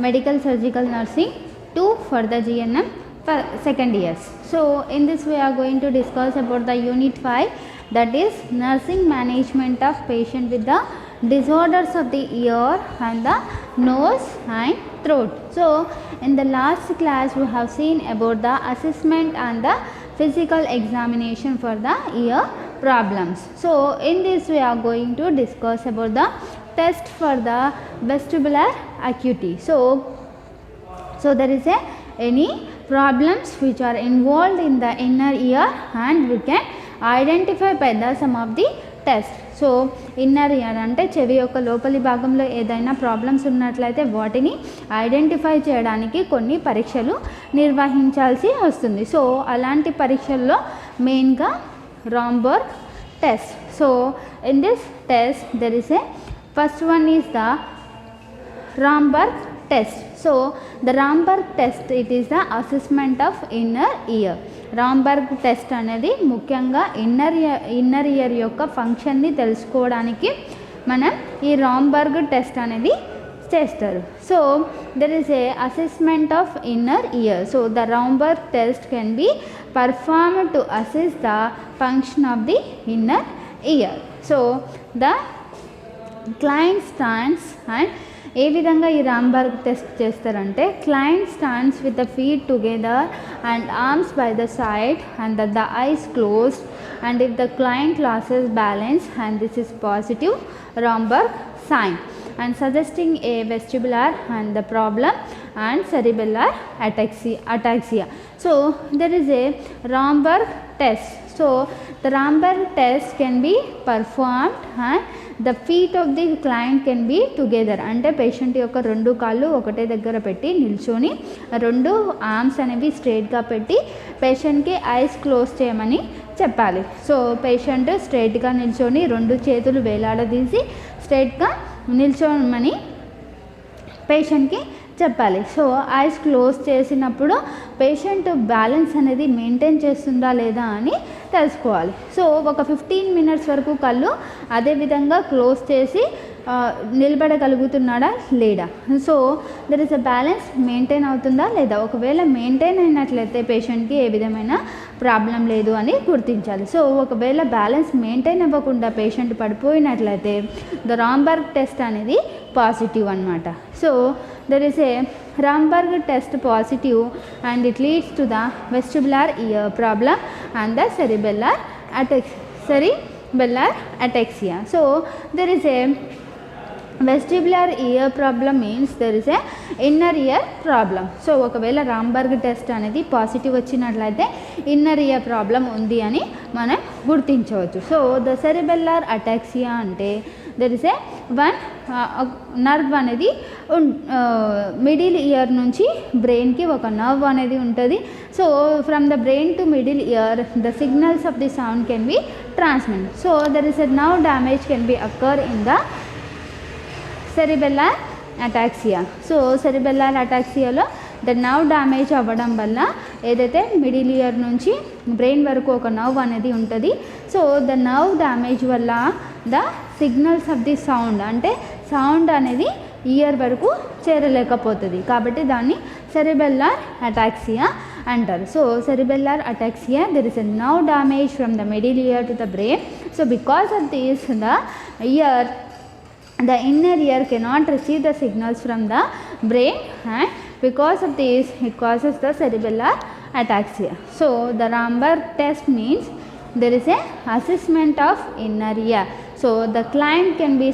medical surgical nursing, 2 for the GNM for second years. So in this we are going to discuss about the unit 5, that is nursing management of patient with the disorders of the ear and the nose and throat. So in the last class we have seen about the assessment and the physical examination for the ear problems. So in this we are going to discuss about the test for the vestibular acuity. So there is any problems which are involved in the inner ear and we can identify by the some of the tests. So inner ear అంటే చెవి యొక్క లోపలి భాగంలో ఏదైనా problems ఉన్నట్లయితే వాటిని identify చేయడానికి కొన్ని పరీక్షలు నిర్వహించాల్సి వస్తుంది. సో అలాంటి పరీక్షల్లో మెయిన్గా Romberg test. So in this test there is first one is the Romberg test. So the Ramberg test, it is the assessment of inner ear. Ramberg test అనేది ముఖ్యంగా ఇన్నర్ ఇయర్ యొక్క ఫంక్షన్ని తెలుసుకోవడానికి మనం ఈ రాంబర్గ్ టెస్ట్ అనేది చేస్తారు. So there is a assessment of inner ear. So the Romberg test can be performed to assess the function of the inner ear. So the client stands and ఏ విధంగా ఈ రాంబర్గ్ టెస్ట్ చేస్తారంటే client stands with the feet together and arms by the side and the eyes closed and if the client loses balance and this is positive Romberg sign and suggesting a vestibular and the problem and cerebellar ataxia. So there is a Ramberg test. So the Ramberg test can be performed and the feet of the client can be together. అంటే patient యొక్క రెండు కాళ్ళు ఒకటే దగ్గర పెట్టి నిల్చొని రెండు arms అనేవి స్ట్రైట్గా పెట్టి పేషెంట్కి ఐస్ క్లోజ్ చేయమని చెప్పాలి. సో పేషెంట్ స్ట్రైట్గా నిల్చొని రెండు చేతులు వేలాడదీసి స్ట్రైట్గా నిల్చోమని పేషెంట్కి చెప్పాలి. సో ఐస్ క్లోజ్ చేసినప్పుడు పేషెంట్ బ్యాలెన్స్ అనేది మెయింటైన్ చేస్తుందా లేదా అని తెలుసుకోవాలి. సో ఒక 15 minutes వరకు కళ్ళు అదేవిధంగా క్లోజ్ చేసి నిలబడగలుగుతున్నాడా లేడా. So there is a balance maintain అవుతుందా లేదా. ఒకవేళ మెయింటైన్ అయినట్లయితే పేషెంట్కి ఏ విధమైన ప్రాబ్లం లేదు అని గుర్తించాలి. సో ఒకవేళ బ్యాలెన్స్ మెయింటైన్ అవ్వకుండా పేషెంట్ పడిపోయినట్లయితే ద రాంబర్గ్ టెస్ట్ అనేది పాజిటివ్ అన్నమాట. So there is a Ramberg test positive and it leads to the vestibular ear problem and the cerebellar ataxia. So there is a vestibular ear problem means there is a inner ear problem. So ఒకవేళ Romberg test అనేది positive వచ్చినట్లయితే inner ear problem ఉంది అని మనం గుర్తించవచ్చు. So the cerebellar ataxia అంటే there is a one nerve అనేది middle ear నుంచి బ్రెయిన్కి ఒక నర్వ్ అనేది ఉంటుంది. So from the brain to middle ear the signals of the sound can be transmit. So there is a nerve damage can be occur in the cerebellar ataxia. So cerebellar అటాక్సియాలో the nerve damage అవ్వడం వల్ల ఏదైతే middle ear నుంచి brain వరకు ఒక nerve అనేది ఉంటుంది. So the nerve damage వల్ల the signals of the sound అంటే సౌండ్ అనేది ఇయర్ వరకు చేరలేకపోతుంది కాబట్టి దాన్ని సెరిబెల్లార్ అటాక్సియా అంటారు. So cerebellar ataxia there is a nerve damage from the middle ear to the brain. So because of this the inner ear cannot receive the signals from the brain and because of this it causes the cerebellar ataxia. So the Ramberg test means there is a assessment of inner ear. So the client can be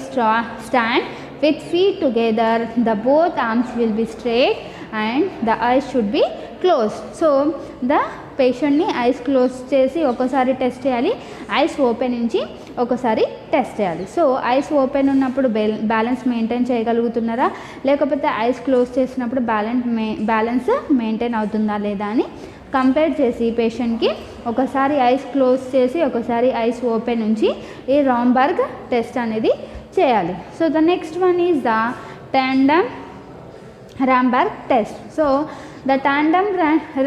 stand with feet together, the both arms will be straight and the eyes should be closed. So the పేషెంట్ని eyes close చేసి ఒకసారి test చేయాలి, eyes open నుంచి ఒకసారి test చేయాలి. So eyes open ఉన్నప్పుడు balance maintain చేయగలుగుతున్నారా లేకపోతే eyes close చేసినప్పుడు బ్యాలెన్స్ మెయింటైన్ అవుతుందా లేదా అని కంపేర్ చేసి పేషెంట్కి ఒకసారి ఐస్ క్లోజ్ చేసి ఒకసారి ఐస్ ఓపెన్ నుంచి ఈ రాంబర్గ్ టెస్ట్ అనేది చేయాలి. So the next one is the tandem Ramberg test. So the tandem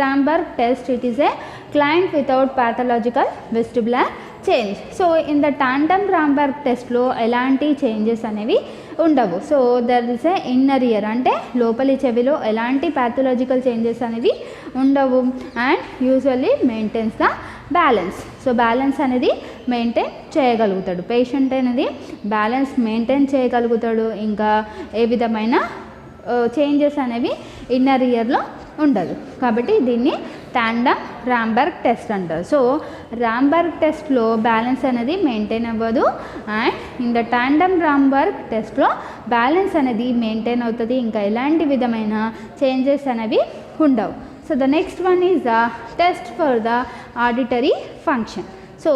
Ramberg test, it is a client without pathological vestibular change. So in the tandem Ramberg test లో ఎలాంటి changes అనేవి ఉండవు. So there is a inner ear అంటే లోపలి చెవిలో ఎలాంటి pathological changes అనేవి ఉండవు. And usually maintains the balance. So balance అనేది మెయింటైన్ చేయగలుగుతాడు పేషెంట్ అనేది, బ్యాలెన్స్ మెయింటైన్ చేయగలుగుతాడు. ఇంకా ఏ విధమైన చేంజెస్ అనేవి ఇన్నర్ ఇయర్లో ఉండదు. కాబట్టి దీన్ని టాండమ్ రాంబర్గ్ టెస్ట్ అంటారు. సో రాంబర్గ్ టెస్ట్లో బ్యాలెన్స్ అనేది మెయింటైన్ అవ్వదు. అండ్ ఇన్ ద టాండమ్ రాంబర్గ్ టెస్ట్లో బ్యాలెన్స్ అనేది మెయింటైన్ అవుతుంది. ఇంకా ఎలాంటి విధమైన చేంజెస్ అనేవి ఉండవు. So the next one is the test for the auditory function. So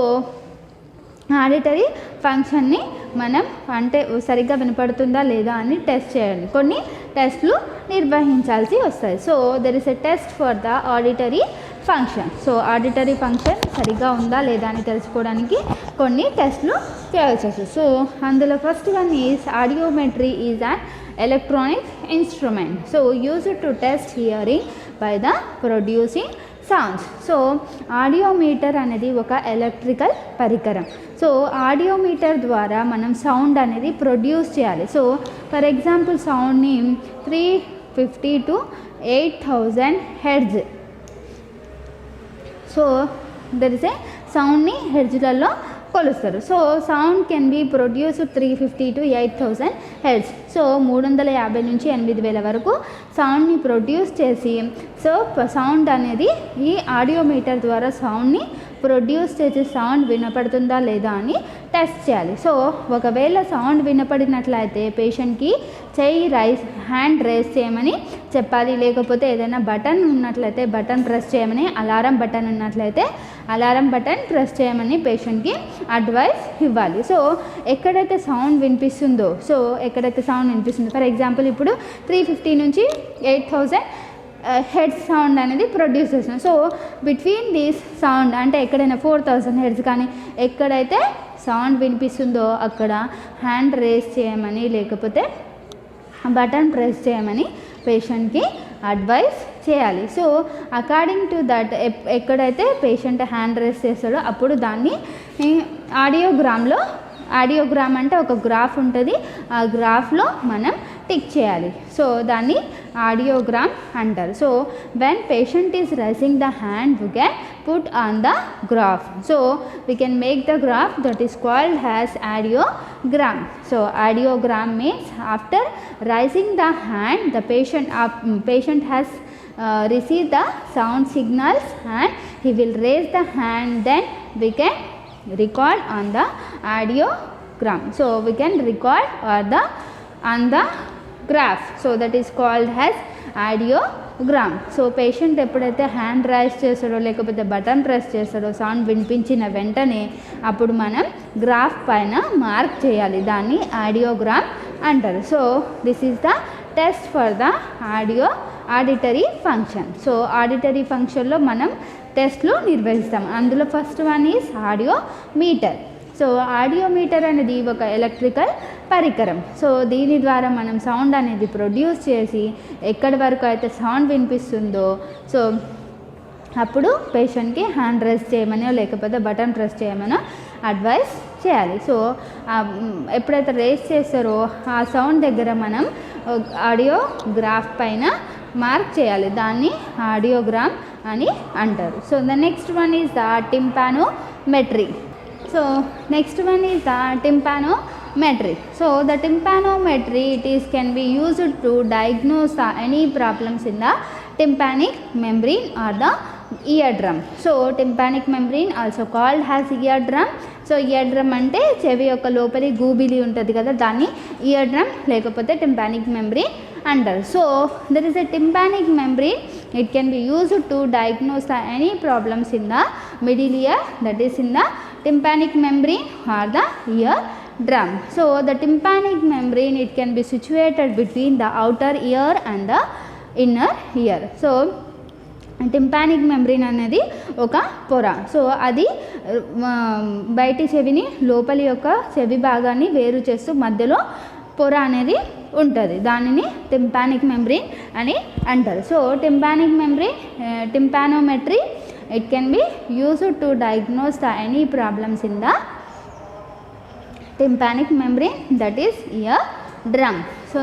auditory ఫంక్షన్ని మనం అంటే సరిగ్గా వినపడుతుందా లేదా అని టెస్ట్ చేయాలి. కొన్ని టెస్ట్లు నిర్వహించాల్సి వస్తాయి. So there is a test for the auditory function. So auditory function సరిగ్గా ఉందా లేదా అని తెలుసుకోవడానికి కొన్ని టెస్ట్లు చేయాల్సి వస్తుంది. సో అందులో first one is audiometry is an electronic instrument. So used to test hearing by the producing sounds. So audiometer అనేది ఒక ఎలక్ట్రికల్ పరికరం. సో ఆడియోమీటర్ ద్వారా మనం సౌండ్ అనేది ప్రొడ్యూస్ చేయాలి. సో ఫర్ ఎగ్జాంపుల్ సౌండ్ని 350 to 8000 hertz. So there is a సౌండ్ని హెర్ట్జ్లలో కొలుస్తారు. So sound can be produce 350 to 8000 hertz. So 350 నుంచి 8000 వరకు సౌండ్ని ప్రొడ్యూస్ చేసి సో సౌండ్ అనేది ఈ ఆడియోమీటర్ ద్వారా సౌండ్ని ప్రొడ్యూస్ చేసి సౌండ్ వినపడుతుందా లేదా అని టెస్ట్ చేయాలి. సో ఒకవేళ సౌండ్ వినపడినట్లయితే పేషెంట్కి హ్యాండ్ రైజ్ చేయమని చెప్పాలి. లేకపోతే ఏదైనా బటన్ ఉన్నట్లయితే బటన్ ప్రెస్ చేయమని, అలారం బటన్ ఉన్నట్లయితే అలారం బటన్ ప్రెస్ చేయమని పేషెంట్కి అడ్వైస్ ఇవ్వాలి. సో ఎక్కడైతే సౌండ్ వినిపిస్తుందో ఫర్ ఎగ్జాంపుల్ ఇప్పుడు 350 నుంచి 8000 హెడ్స్ సౌండ్ అనేది ప్రొడ్యూస్ చేస్తున్నాం. సో బిట్వీన్ దీస్ సౌండ్ అంటే ఎక్కడైనా 4000 హెడ్స్ కానీ ఎక్కడైతే సౌండ్ వినిపిస్తుందో అక్కడ హ్యాండ్ రేస్ చేయమని లేకపోతే బటన్ ప్రెస్ చేయమని పేషెంట్కి అడ్వైస్ చేయాలి. సో అకార్డింగ్ టు దట్ ఎక్కడైతే పేషెంట్ హ్యాండ్ రేస్ చేస్తాడో అప్పుడు దాన్ని ఆడియోగ్రామ్ అంటే ఒక గ్రాఫ్ ఉంటుంది. ఆ గ్రాఫ్లో మనం టిక్ చేయాలి. సో దాన్ని ఆడియోగ్రామ్ అంటారు. So when patient is raising the hand we can put on the graph. So we can make the graph that is called has audiogram. So audiogram means after raising the hand the patient has received the sound signals and he will raise the hand, then we can record on the audiogram. So we can record on the graph. So that is called as audiogram. So patient ఎప్పుడైతే hand raise చేస్తాడో లేకపోతే button press చేస్తాడో sound వినిపించిన వెంటనే అప్పుడు మనం graph పైన mark చేయాలి. దాన్ని ఆడియోగ్రామ్ అంటారు. So this is the test for the auditory function. So auditory ఫంక్షన్లో మనం టెస్ట్లు నిర్వహిస్తాం. అందులో first one is audiometer. So audiometer అనేది ఒక ఎలక్ట్రికల్ పరికరం. సో దీని ద్వారా మనం సౌండ్ అనేది ప్రొడ్యూస్ చేసి ఎక్కడి వరకు అయితే సౌండ్ వినిపిస్తుందో సో అప్పుడు పేషెంట్కి హ్యాండ్ రైజ్ చేయమనో లేకపోతే బటన్ ప్రెస్ చేయమనో అడ్వైస్ చేయాలి. సో ఎప్పుడైతే రేస్ చేస్తారో ఆ సౌండ్ దగ్గర మనం ఆడియోగ్రాఫ్ పైన మార్క్ చేయాలి. దాన్ని ఆడియోగ్రామ్ అని అంటారు. So the next one is the tympanometry. So next one is the tympanometry. So the tympanometry can be used to diagnose any problems in the tympanic membrane or the eardrum. So tympanic membrane also called as eardrum. So ear అంటే చెవి యొక్క లోపలి గూబిలి ఉంటుంది కదా, దాన్ని eardrum లేకపోతే tympanic membrane అంటారు. So there is a tympanic membrane. It can be used to diagnose the any problems in the middle ear, that is in the tympanic membrane or the ear drum. So the tympanic membrane, it can be situated between the outer ear and the inner ear. So tympanic membrane అనేది ఒక పొర. So అది బయటి చెవిని లోపలి యొక్క చెవి భాగాన్ని వేరు చేస్తూ మధ్యలో పొర అనేది ఉంటుంది. దానిని టింపానిక్ మెంబ్రేన్ అని అంటారు. So tympanic membrane tympanometry it can be used to diagnose the any problems in the tympanic membrane, that is ear drum. So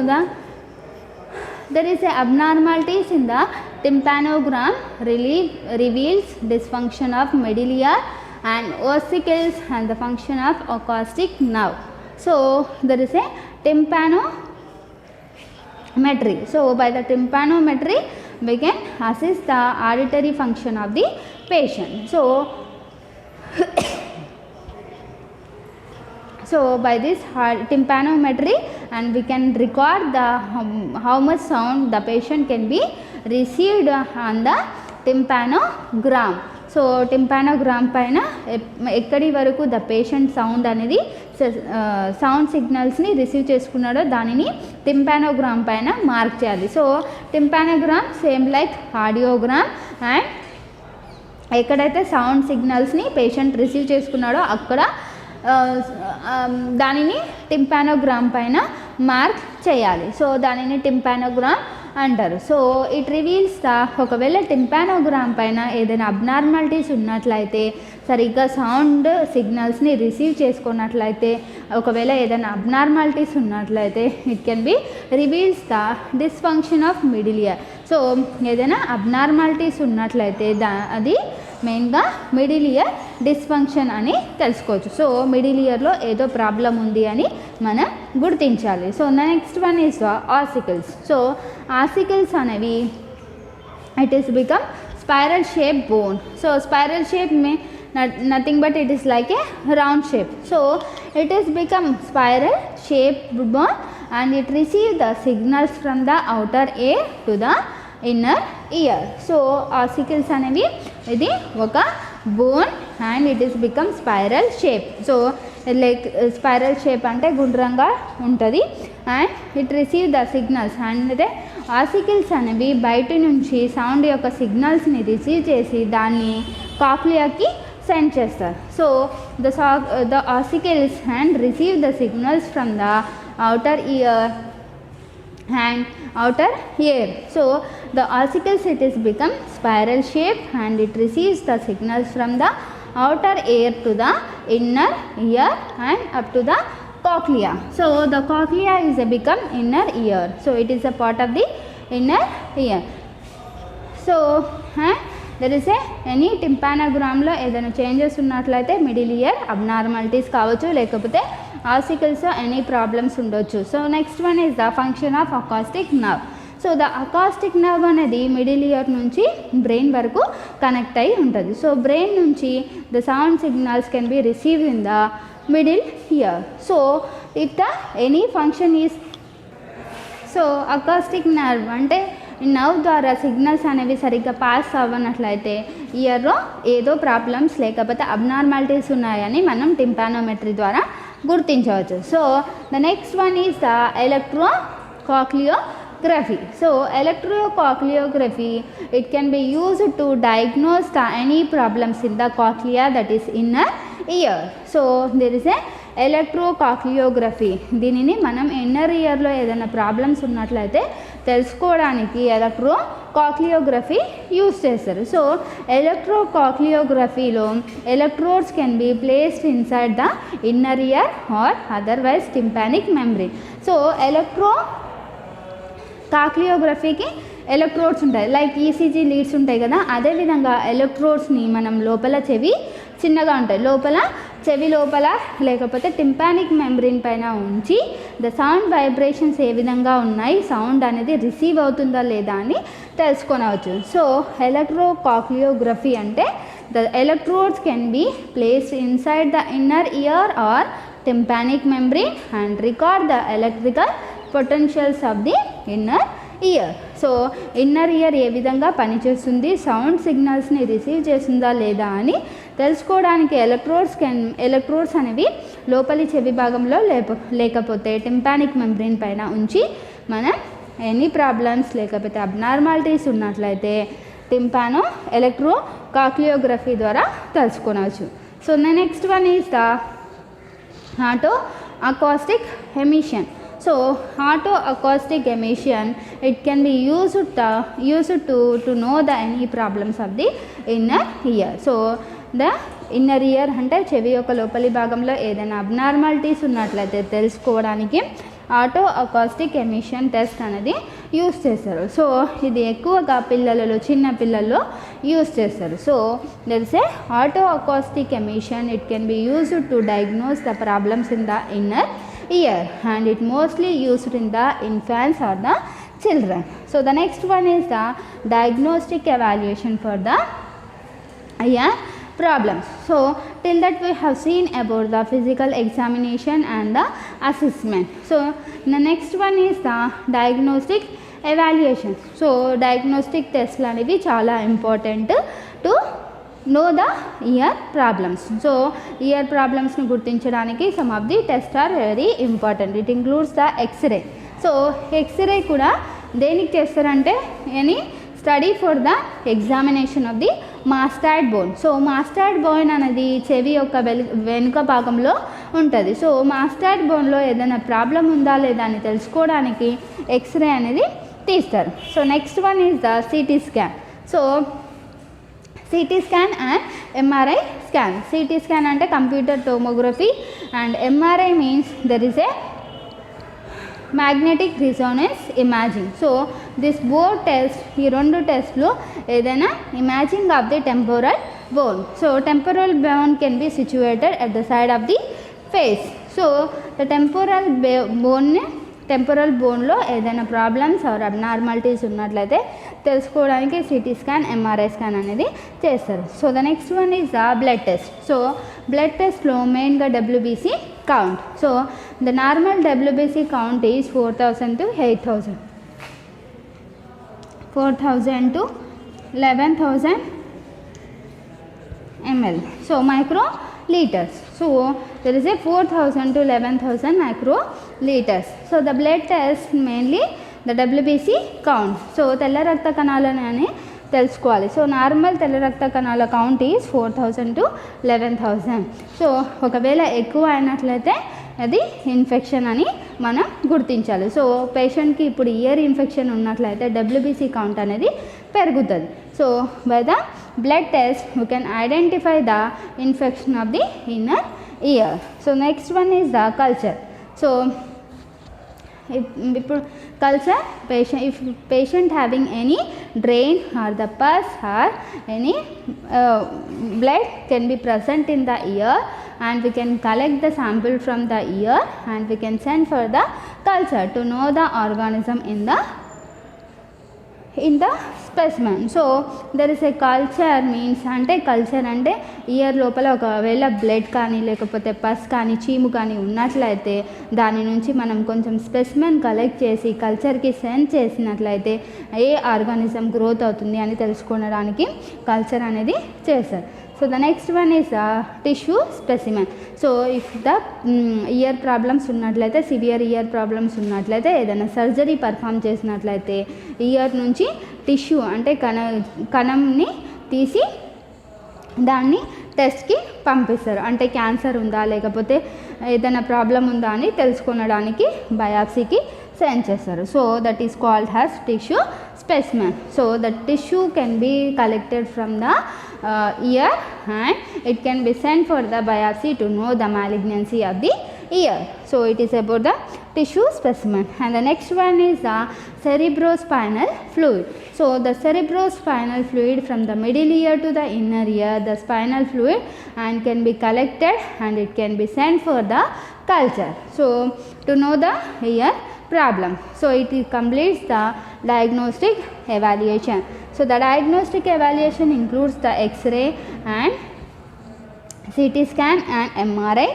there is a abnormalities in the tympanogram reveals dysfunction of middle ear and ossicles and the function of acoustic nerve. So there is a tympanometry. So by the tympanometry we can assess the auditory function of the patient. So by this tympanometry, and we can record the how much sound the patient can be received on the tympanogram. So tympanogram పైన ఎక్కడి వరకు the patient sound అనేది sound సిగ్నల్స్ని receive చేసుకున్నాడో దానిని tympanogram పైన mark చేయాలి. So tympanogram same like audiogram, and ఎక్కడైతే సౌండ్ సిగ్నల్స్ని పేషెంట్ రిసీవ్ చేసుకున్నాడో అక్కడ దానిని టింపానోగ్రామ్ పైన మార్క్ చేయాలి. సో దానిని టింపానోగ్రామ్ అంటారు. సో ఇట్ రివీల్స్ ద ఒకవేళ టింపానోగ్రామ్ పైన ఏదైనా అబ్నార్మాలిటీస్ ఉన్నట్లయితే, సరిగ్గా సౌండ్ సిగ్నల్స్ని రిసీవ్ చేసుకున్నట్లయితే, ఒకవేళ ఏదైనా అబ్నార్మాలిటీస్ ఉన్నట్లయితే it can B reveals the dysfunction of middle ear. So ఏదైనా అబ్నార్మాలిటీస్ ఉన్నట్లయితే అది మెయిన్గా మిడిల్ ఇయర్ డిస్ఫంక్షన్ అని తెలుసుకోవచ్చు. సో మిడిల్ ఇయర్లో ఏదో ప్రాబ్లం ఉంది అని మనం గుర్తించాలి. So next one is the ossicles. So ossicles అనేవి it is become spiral shape bone. So spiral shape may nothing but it is like a round shape. So it is become spiral shaped bone and it receive the signals from the outer ear to the inner ear. So ossicles అనేవి ఇది ఒక bone and it is become spiral shape. So like spiral shape అంటే గుండ్రంగా ఉంటుంది and it receive the signals. And ossicles అనేవి బయట నుంచి sound యొక్క సిగ్నల్స్ని రిసీవ్ చేసి దాన్ని కాక్లియాకి సెండ్ చేస్తారు. So the ossicles and receive the signals from the outer ear and outer ear. So the ossicles it is become spiral shape and it receives the signals from the outer ear to the inner ear and up to the cochlea. So the cochlea is a become inner ear. So it is a part of the inner ear. So there is any tympanogram ఏదైనా changes ఉన్నట్లయితే middle ear abnormalities కావచ్చు, లేకపోతే ossicles any problems ఉండొచ్చు. So next one is the function of acoustic nerve. So the acoustic nerve అనేది middle ear నుంచి brain వరకు connect అయి ఉంటుంది. సో బ్రెయిన్ నుంచి the sound signals can be received in the middle year. So if the any function is so acoustic nerve అంటే nerve ద్వారా signals అనేవి సరిగ్గా పాస్ అవ్వనట్లయితే ఇయర్లో ఏదో ప్రాబ్లమ్స్ లేకపోతే అబ్నార్మాలిటీస్ ఉన్నాయని మనం టింపానోమెట్రీ ద్వారా గుర్తించవచ్చు. So the next one is the electrocochleography. So electrocochleography it can be used to diagnose any problems in the cochlea, that is inner ear. So there is a electrocochleography. దీనిని మనం inner ఇయర్లో ఏదైనా problems ఉన్నట్లయితే తెలుసుకోవడానికి electrocochleography use చేస్తారు. So ఎలక్ట్రోకాక్లియోగ్రఫీలో electrodes can be placed inside the inner ear or otherwise tympanic membrane. So కాక్లియోగ్రఫీకి electrodes ఉంటాయి, లైక్ ఈసీజీ లీడ్స్ ఉంటాయి కదా, అదేవిధంగా ఎలక్ట్రోడ్స్ని మనం లోపల చెవి చిన్నగా ఉంటాయి, లోపల చెవి లోపల లేకపోతే టింపానిక్ మెంబ్రెయిన్ పైన ఉంచి ద సౌండ్ వైబ్రేషన్స్ ఏ విధంగా ఉన్నాయి, సౌండ్ అనేది రిసీవ్ అవుతుందా లేదా అని తెలుసుకొనవచ్చు. సో ఎలక్ట్రోకాక్లియోగ్రఫీ అంటే the electrodes can be placed inside the inner ear are tympanic membrane and record the electrical potentials of the inner ear. So inner ear ఏ విధంగా పనిచేస్తుంది, సౌండ్ సిగ్నల్స్ని రిసీవ్ చేస్తుందా లేదా అని తెలుసుకోవడానికి ఎలక్ట్రోడ్స్ అనేవి లోపలి చెవి భాగంలో లేకపోతే టింపానిక్ మెంబ్రెయిన్ పైన ఉంచి మనం ఎనీ ప్రాబ్లమ్స్ లేకపోతే అబ్నార్మాలిటీస్ ఉన్నట్లయితే ఎలక్ట్రోకాక్లియోగ్రఫీ ద్వారా తెలుసుకోవచ్చు. So next one is the auto-acoustic emission. So auto-acoustic emission it can be used to know the any problems of the inner ear. So the inner ear అంటే చెవి యొక్క లోపలి భాగంలో ఏదైనా అబ్నార్మాలిటీస్ ఉన్నట్లయితే తెలుసుకోవడానికి ఆటో అకాస్టిక్ ఎమిషన్ టెస్ట్ అనేది use చేస్తారు. సో ఇది ఎక్కువగా పిల్లలలో చిన్న పిల్లల్లో యూస్ చేస్తారు. So there is A auto acoustic emission. It can be used to diagnose the problems in the inner ear and it mostly used in the infants or the children. So the next one is the diagnostic evaluation for the ear problems. So till that we have seen about the physical examination and the assessment. So the next one is the diagnostic evaluation. So diagnostic tests అనేవి చాలా important to know the ear problems. So ear ప్రాబ్లమ్స్ని గుర్తించడానికి some of the test are very important. It includes the X-ray. So X-ray కూడా దేనికి చేస్తారంటే any study for the examination of the mastoid bone. So mastoid bone అనేది చెవి యొక్క వెనుక భాగంలో ఉంటుంది. సో మాస్టార్డ్ బోన్లో ఏదైనా ప్రాబ్లం ఉందా లేదా అని తెలుసుకోవడానికి ఎక్స్రే అనేది తీస్తారు. So next one is the CT scan. So CT scan and MRI scan. CT scan అంటే computer tomography and MRI means there is a magnetic resonance imaging. So this both test, ఈ రెండు టెస్ట్లు ఏదైనా imaging of the temporal bone. So temporal bone can be situated at the side of the face. So the temporal బోన్లో ఏదైనా problems are abnormalities ఉన్నట్లయితే తెలుసుకోవడానికి CT scan, MRI scan అనేది చేస్తారు. So the next one is the blood test. So blood టెస్ట్లో మెయిన్గా WBC count. So the normal WBC count is 4000 to 8000, 4000 to 11000 ml. So microliters. So there is a 4000 to 11000 microliters. So the blood test mainly the WBC count. So తెల్ల రక్త కణాలను అని తెలుసుకోవాలి. So normal తెల్ల రక్త కణాల కౌంట్ ఈజ్ 4000 to 11000. సో ఒకవేళ ఎక్కువ అయినట్లయితే అది ఇన్ఫెక్షన్ అని మనం గుర్తించాలి. సో పేషెంట్కి ఇప్పుడు ఇయర్ ఇన్ఫెక్షన్ ఉన్నట్లయితే WBC కౌంట్ అనేది పెరుగుతుంది. So by the blood test we can identify the infection of the inner ear. So next one is the culture. So ఇప్పుడు culture, if patient having any drain or the pus or any blood can be present in the ear, and we can collect the sample from the ear and we can send for the culture to know the organism in the specimen. So there is A culture means అంటే culture అంటే year లోపల ఒకవేళ blood కానీ లేకపోతే పస్ కానీ చీము కానీ ఉన్నట్లయితే దాని నుంచి మనం కొంచెం స్పెసిమెన్ కలెక్ట్ చేసి కల్చర్కి సెండ్ చేసినట్లయితే ఏ ఆర్గానిజం గ్రోత్ అవుతుంది అని తెలుసుకోవడానికి కల్చర్ అనేది చేస్తారు. So the next one is tissue specimen. So if the ear problems ఉన్నట్లయితే, సివియర్ ఇయర్ ప్రాబ్లమ్స్ ఉన్నట్లయితే ఏదైనా సర్జరీ పర్ఫామ్ చేసినట్లయితే ఇయర్ నుంచి టిష్యూ అంటే కణంని తీసి దాన్ని టెస్ట్కి పంపిస్తారు. అంటే క్యాన్సర్ ఉందా లేకపోతే ఏదైనా ప్రాబ్లం ఉందా అని తెలుసుకోవడానికి బయాప్సీకి సెండ్ చేస్తారు. So that is called has tissue specimen. So the tissue can be collected from the ear and it can be sent for the biopsy to know the malignancy of the ear. So it is about the tissue specimen. And the next one is the cerebrospinal fluid. So the cerebrospinal fluid from the middle ear to the inner ear, the spinal fluid, and can be collected and it can be sent for the culture. So to know the ear problem. So it completes the diagnostic evaluation. So the diagnostic evaluation includes the X-ray and CT scan and MRI,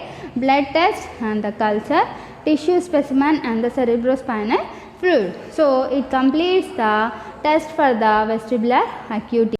blood test and the culture, tissue specimen and the cerebrospinal fluid. So it completes the test for the vestibular acuity.